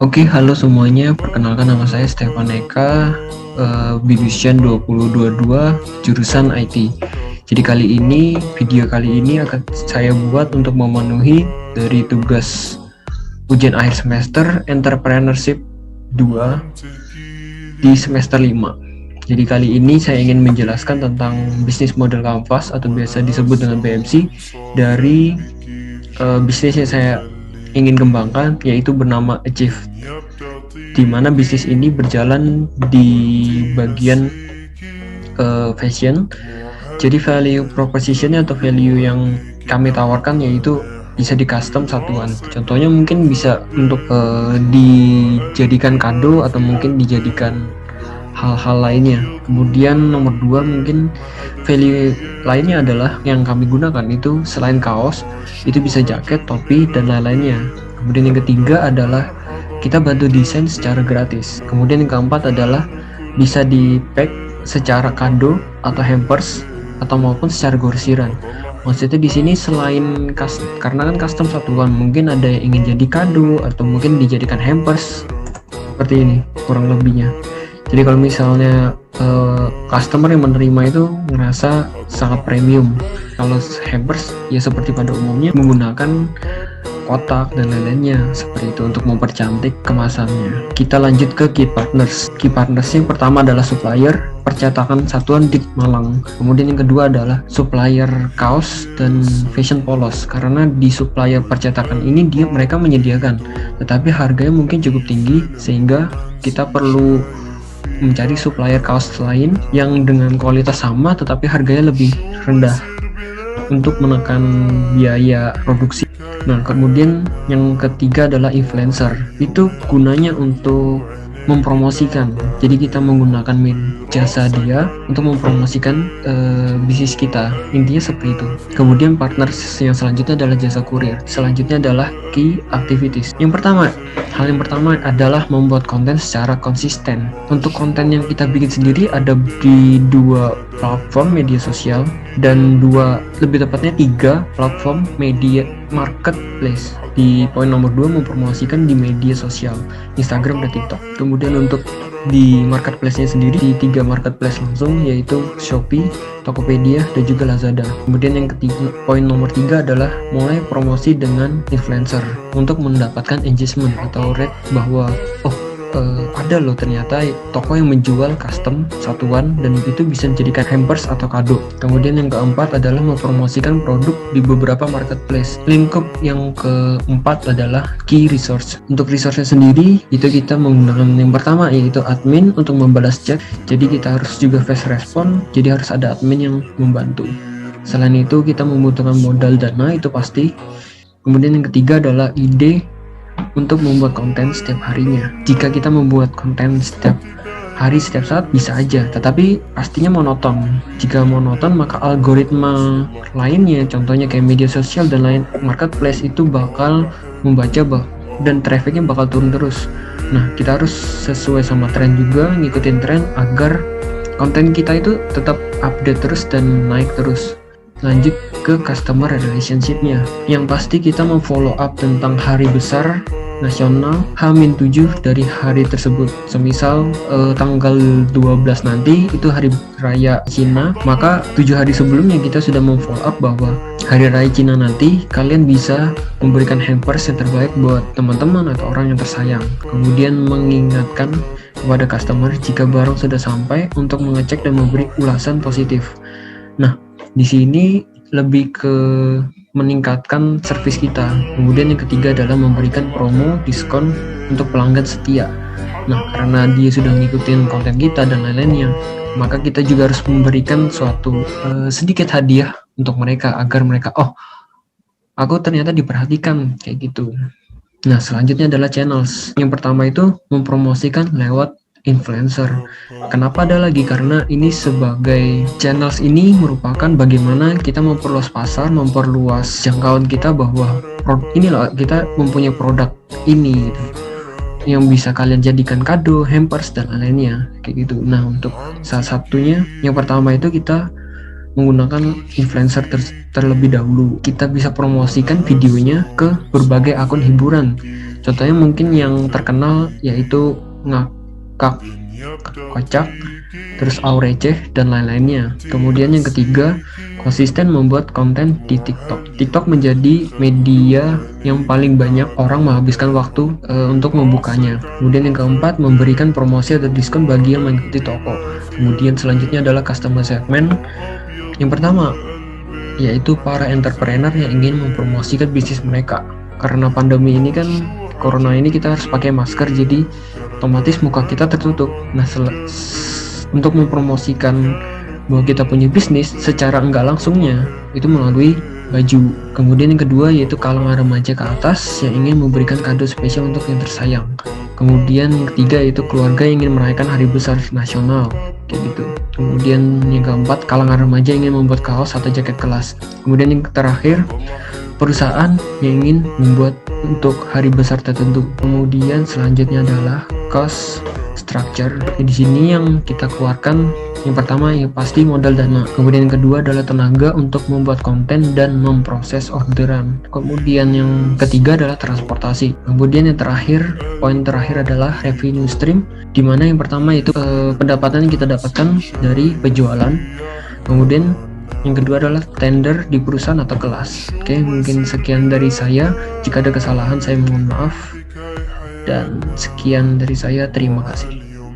Oke, halo semuanya. Perkenalkan nama saya Stefan Eka, Bidusian 2022, jurusan IT. Jadi video kali ini akan saya buat untuk memenuhi dari tugas ujian akhir semester Entrepreneurship 2 di semester 5. Jadi kali ini saya ingin menjelaskan tentang bisnis model kanvas atau biasa disebut dengan BMC dari bisnis yang saya ingin kembangkan, yaitu bernama Achieve, di mana bisnis ini berjalan di bagian fashion. Jadi value propositionnya atau value yang kami tawarkan yaitu bisa di custom satuan. Contohnya mungkin bisa untuk dijadikan kado atau mungkin dijadikan hal-hal lainnya. Kemudian nomor 2 mungkin value lainnya adalah yang kami gunakan itu selain kaos, itu bisa jaket, topi, dan lain-lainnya. Kemudian yang ketiga adalah kita bantu desain secara gratis. Kemudian yang keempat adalah bisa di pack secara kado atau hampers atau maupun secara grosiran. Maksudnya di sini selain karena kan custom satuan, mungkin ada yang ingin jadi kado atau mungkin dijadikan hampers seperti ini kurang lebihnya. Jadi kalau misalnya customer yang menerima itu ngerasa sangat premium. Kalau hampers ya seperti pada umumnya menggunakan kotak dan lain-lainnya seperti itu untuk mempercantik kemasannya. Kita lanjut ke key partners. Key partners yang pertama adalah supplier percetakan satuan di Malang. Kemudian yang kedua adalah supplier kaos dan fashion polos. Karena di supplier percetakan ini mereka menyediakan, tetapi harganya mungkin cukup tinggi sehingga kita perlu mencari supplier kaos lain yang dengan kualitas sama tetapi harganya lebih rendah untuk menekan biaya produksi. Nah, kemudian yang ketiga adalah influencer. Itu gunanya untuk mempromosikan. Jadi kita menggunakan jasa dia untuk mempromosikan bisnis kita. Intinya seperti itu. Kemudian partner yang selanjutnya adalah jasa kurir. Selanjutnya adalah key activities. Hal yang pertama adalah membuat konten secara konsisten. Untuk konten yang kita bikin sendiri ada di 2 platform media sosial dan lebih tepatnya 3 platform media marketplace. Di poin nomor 2 mempromosikan di media sosial Instagram dan TikTok. Kemudian untuk di marketplace-nya sendiri di 3 marketplace langsung, yaitu Shopee, Tokopedia, dan juga Lazada. Kemudian yang ketiga, poin nomor 3 adalah mulai promosi dengan influencer untuk mendapatkan engagement atau rate bahwa ada loh ternyata toko yang menjual custom satuan dan itu bisa dijadikan hampers atau kado. Kemudian yang keempat adalah mempromosikan produk di beberapa marketplace. Lingkup yang keempat adalah key resource. Untuk resource-nya sendiri itu kita menggunakan yang pertama yaitu admin untuk membalas chat. Jadi kita harus juga fast respon, jadi harus ada admin yang membantu. Selain itu kita membutuhkan modal dana, itu pasti. Kemudian yang ketiga adalah ide untuk membuat konten setiap harinya. Jika kita membuat konten setiap hari, setiap saat bisa aja, tetapi pastinya monoton. Jika monoton maka algoritma lainnya, contohnya kayak media sosial dan lain marketplace itu bakal membaca dan trafficnya bakal turun terus. Nah, kita harus sesuai sama tren juga, ngikutin tren agar konten kita itu tetap update terus dan naik terus. Lanjut ke customer relationship-nya. Yang pasti kita memfollow up tentang hari besar nasional H-7 dari hari tersebut. Semisal tanggal 12 nanti itu hari raya Cina, maka 7 hari sebelumnya kita sudah memfollow up bahwa hari raya Cina nanti kalian bisa memberikan hampers yang terbaik buat teman-teman atau orang yang tersayang. Kemudian mengingatkan kepada customer jika barang sudah sampai untuk mengecek dan memberi ulasan positif. Nah, di sini lebih ke meningkatkan servis kita. Kemudian yang ketiga adalah memberikan promo diskon untuk pelanggan setia. Nah, karena dia sudah ngikutin konten kita dan lain-lainnya, maka kita juga harus memberikan suatu sedikit hadiah untuk mereka agar mereka, aku ternyata diperhatikan kayak gitu. Nah, selanjutnya adalah channels. Yang pertama itu mempromosikan lewat influencer. Kenapa ada lagi? Karena ini sebagai channels ini merupakan bagaimana kita memperluas pasar, memperluas jangkauan kita bahwa ini loh kita mempunyai produk ini gitu, yang bisa kalian jadikan kado, hampers dan lainnya kayak gitu. Nah, untuk salah satunya yang pertama itu kita menggunakan influencer terlebih dahulu. Kita bisa promosikan videonya ke berbagai akun hiburan Contohnya mungkin yang terkenal yaitu Ngakak, Kocak, terus Aureceh, dan lain-lainnya. Kemudian yang ketiga, konsisten membuat konten di TikTok. TikTok menjadi media yang paling banyak orang menghabiskan waktu untuk membukanya. Kemudian yang keempat, memberikan promosi atau diskon bagi yang mengikuti toko. Kemudian selanjutnya adalah customer segment. Yang pertama, yaitu para entrepreneur yang ingin mempromosikan bisnis mereka. Karena pandemi ini kan, corona ini kita harus pakai masker, jadi otomatis muka kita tertutup. Nah, untuk mempromosikan bahwa kita punya bisnis secara enggak langsungnya itu melalui baju. Kemudian yang kedua yaitu kalangan remaja ke atas yang ingin memberikan kado spesial untuk yang tersayang. Kemudian yang ketiga yaitu keluarga yang ingin merayakan hari besar nasional, kayak gitu. Kemudian yang keempat, kalangan remaja yang ingin membuat kaos atau jaket kelas. Kemudian yang terakhir, perusahaan yang ingin membuat untuk hari besar tertentu. Kemudian selanjutnya adalah cost structure. Di sini yang kita keluarkan yang pertama yang pasti modal dana. Kemudian yang kedua adalah tenaga untuk membuat konten dan memproses orderan. Kemudian yang ketiga adalah transportasi. Kemudian yang terakhir, poin terakhir adalah revenue stream, di mana yang pertama itu pendapatan yang kita dapatkan dari penjualan. Kemudian yang kedua adalah tender di perusahaan atau kelas. Oke, mungkin sekian dari saya. Jika ada kesalahan saya mohon maaf. Dan sekian dari saya, terima kasih.